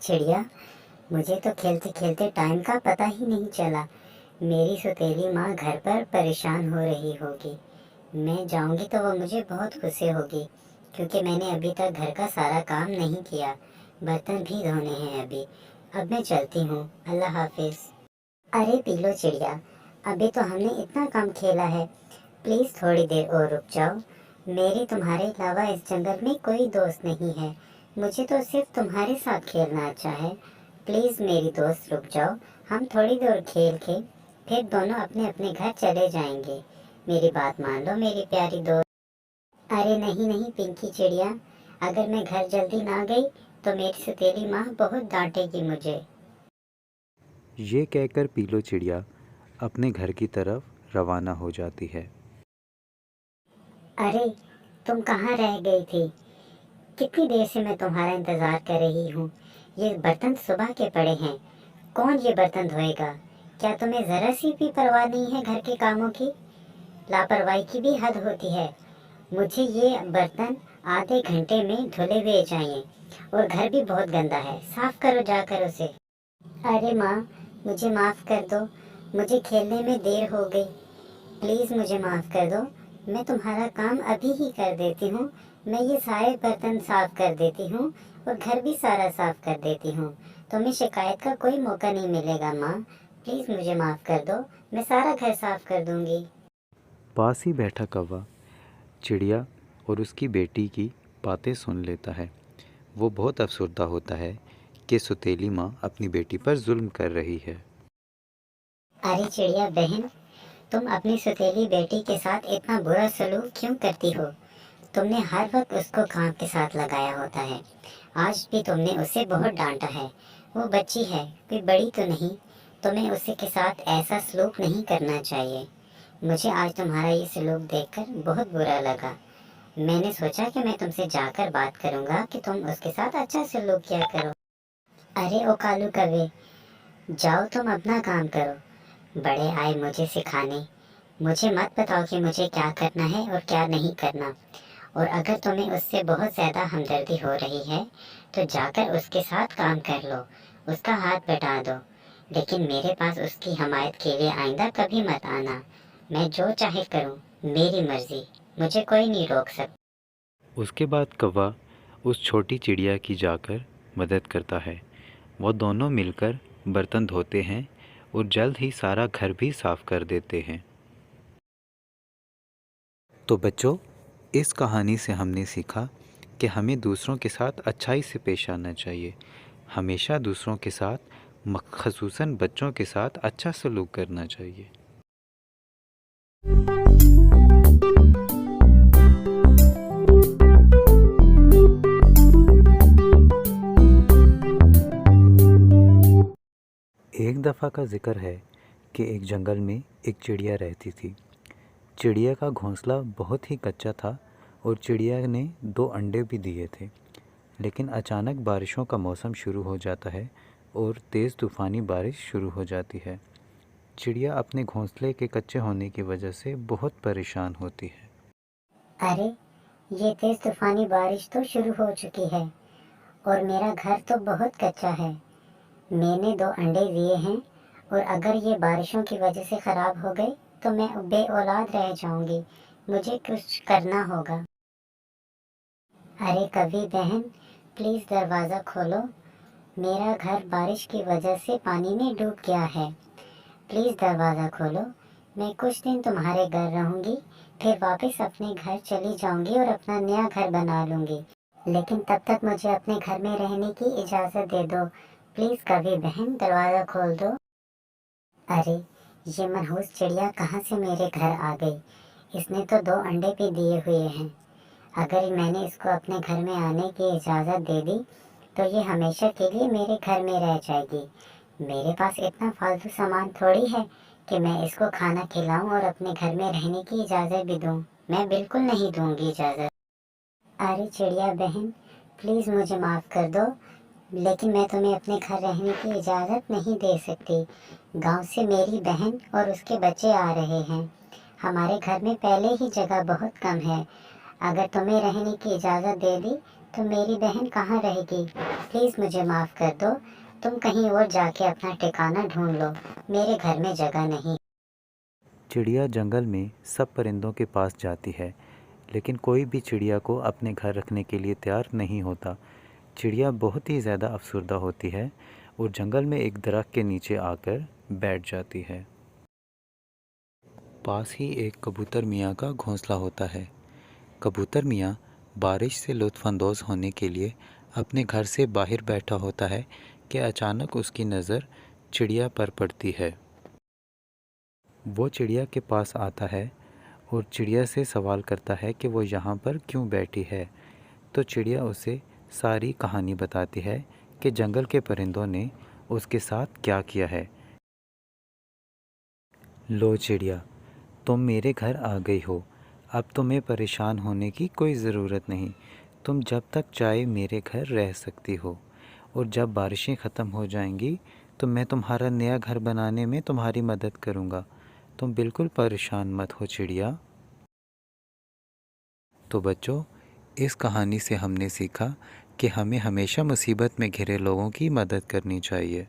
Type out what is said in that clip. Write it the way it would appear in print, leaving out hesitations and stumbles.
चिड़िया, मुझे तो खेलते खेलते टाइम का पता ही नहीं चला। मेरी सौतेली माँ घर पर परेशान हो रही होगी। मैं जाऊंगी तो वो मुझे बहुत गुस्से होगी, क्योंकि मैंने अभी तक घर का सारा काम नहीं किया। बर्तन भी धोने हैं अभी। अब मैं चलती हूँ, अल्लाह हाफिज। अरे पीलो चिड़िया, अभी तो हमने इतना कम खेला है, प्लीज थोड़ी देर और रुक जाओ। मेरे तुम्हारे अलावा इस जंगल में कोई दोस्त नहीं है। मुझे तो सिर्फ तुम्हारे साथ खेलना अच्छा है। प्लीज मेरी दोस्त रुक जाओ, हम थोड़ी देर खेल के फिर दोनों अपने अपने घर चले जाएंगे। मेरी बात मान लो मेरी प्यारी दोस्त। अरे नहीं नहीं पिंकी चिड़िया, अगर मैं घर जल्दी ना गई तो मेरी सौतेली माँ बहुत डांटेगी मुझे। ये कहकर पीलो चिड़िया अपने घर की तरफ रवाना हो जाती है। अरे तुम कहाँ रह गई थी? कितनी देर से मैं तुम्हारा इंतजार कर रही हूँ। ये बर्तन सुबह के पड़े हैं, कौन ये बर्तन धोएगा? क्या तुम्हें जरा सी भी परवाह नहीं है घर के कामों की? लापरवाही की भी हद होती है। मुझे ये बर्तन आधे घंटे में धुले हुए चाहिए, और घर भी बहुत गंदा है, साफ करो जाकर उसे। अरे माँ, मुझे माफ कर दो, मुझे खेलने में देर हो गई। प्लीज मुझे माफ कर दो, मैं तुम्हारा काम अभी ही कर देती हूँ। मैं ये सारे बर्तन साफ कर देती हूँ और घर भी सारा साफ कर देती हूँ। तुम्हें शिकायत का कोई मौका नहीं मिलेगा माँ। प्लीज मुझे माफ कर दो, मैं सारा घर साफ कर दूंगी। पास ही बैठा कौवा चिड़िया और उसकी बेटी की बातें सुन लेता है। वो बहुत अफसरदा होता है कि सौतेली माँ अपनी बेटी पर जुल्म कर रही है। अरे चिड़िया बहन, तुम अपनी सौतेली बेटी के साथ इतना बुरा सलूक क्यों करती हो? तुमने हर वक्त उसको काम के साथ लगाया होता है। आज भी तुमने उसे बहुत डांटा है। वो बच्ची है, कोई बड़ी तो नहीं। तुम्हें उसे के साथ ऐसा सलूक नहीं करना चाहिए। मुझे आज तुम्हारा ये सलूक देखकर बहुत बुरा लगा। मैंने सोचा कि मैं तुमसे जाकर बात करूंगा कि तुम उसके साथ अच्छा सलूक किया करो। अरे ओ कालू कवे, जाओ तुम अपना काम करो। बड़े आए मुझे सिखाने। मुझे मत बताओ कि मुझे क्या करना है और क्या नहीं करना। और अगर तुम्हें उससे बहुत ज्यादा हमदर्दी हो रही है तो जाकर उसके साथ काम कर लो, उसका हाथ बटा दो। लेकिन मेरे पास उसकी हमायत के लिए आइंदा कभी मत आना। मैं जो चाहे करूं, मेरी मर्जी, मुझे कोई नहीं रोक सकता। उसके बाद कौवा उस छोटी चिड़िया की जाकर मदद करता है। वो दोनों मिलकर बर्तन धोते हैं और जल्द ही सारा घर भी साफ कर देते हैं। तो बच्चों, इस कहानी से हमने सीखा कि हमें दूसरों के साथ अच्छाई से पेश आना चाहिए। हमेशा दूसरों के साथ, ख़ुसूसन बच्चों के साथ अच्छा सलूक करना चाहिए। एक दफ़ा का ज़िक्र है कि एक जंगल में एक चिड़िया रहती थी। चिड़िया का घोंसला बहुत ही कच्चा था और चिड़िया ने 2 अंडे भी दिए थे। लेकिन अचानक बारिशों का मौसम शुरू हो जाता है और तेज़ तूफ़ानी बारिश शुरू हो जाती है। चिड़िया अपने घोंसले के कच्चे होने की वजह से बहुत परेशान होती है। अरे, ये तेज तूफानी बारिश तो शुरू हो चुकी है और मेरा घर तो बहुत कच्चा है। मैंने 2 अंडे दिए हैं, और अगर ये बारिशों की वजह से खराब हो गए तो मैं बे औलाद रह जाऊंगी। मुझे कुछ करना होगा। अरे कवि बहन, प्लीज दरवाजा खोलो। मेरा घर बारिश की वजह से पानी में डूब गया है। प्लीज दरवाजा खोलो। मैं कुछ दिन तुम्हारे घर रहूंगी, फिर वापस अपने घर चली जाऊंगी और अपना नया घर बना लूंगी। लेकिन तब तक मुझे अपने घर में रहने की इजाजत दे दो। प्लीज कवि बहन, दरवाजा खोल दो। अरे, ये मनहूस चिड़िया कहाँ से मेरे घर आ गई? इसने तो 2 अंडे भी दिए हुए हैं। अगर मैंने इसको अपने घर में आने की इजाज़त दे दी तो ये हमेशा के लिए मेरे घर में रह जाएगी। मेरे पास इतना फालतू सामान थोड़ी है कि मैं इसको खाना खिलाऊं और अपने घर में रहने की इजाज़त भी दूं। मैं बिल्कुल नहीं दूंगी इजाज़त। अरे चिड़िया बहन, प्लीज़ मुझे माफ़ कर दो, लेकिन मैं तुम्हें अपने घर रहने की इजाज़त नहीं दे सकती। गांव से मेरी बहन और उसके बच्चे आ रहे हैं। हमारे घर में पहले ही जगह बहुत कम है। अगर तुम्हें रहने की इजाज़त दे दी तो मेरी बहन कहाँ रहेगी? प्लीज़ मुझे माफ़ कर दो। तुम कहीं और जाके अपना ठिकाना ढूंढ लो, मेरे घर में जगह नहीं। चिड़िया जंगल में सब परिंदों के पास जाती है, लेकिन कोई भी चिड़िया को अपने घर रखने के लिए तैयार नहीं होता। चिड़िया बहुत ही ज़्यादा अफसरदा होती है और जंगल में एक दरख्त के नीचे आकर बैठ जाती है। पास ही एक कबूतर मियाँ का घोंसला होता है। कबूतर मियाँ बारिश से लुत्फ़अंदोज़ होने के लिए अपने घर से बाहर बैठा होता है कि अचानक उसकी नज़र चिड़िया पर पड़ती है। वो चिड़िया के पास आता है और चिड़िया से सवाल करता है कि वो यहाँ पर क्यों बैठी है। तो चिड़िया उसे सारी कहानी बताती है कि जंगल के परिंदों ने उसके साथ क्या किया है। लो चिड़िया, तुम मेरे घर आ गई हो। अब तुम्हें परेशान होने की कोई ज़रूरत नहीं। तुम जब तक चाहे मेरे घर रह सकती हो, और जब बारिशें ख़त्म हो जाएंगी तो मैं तुम्हारा नया घर बनाने में तुम्हारी मदद करूँगा। तुम बिल्कुल परेशान मत हो चिड़िया। तो बच्चों, इस कहानी से हमने सीखा कि हमें हमेशा मुसीबत में घिरे लोगों की मदद करनी चाहिए।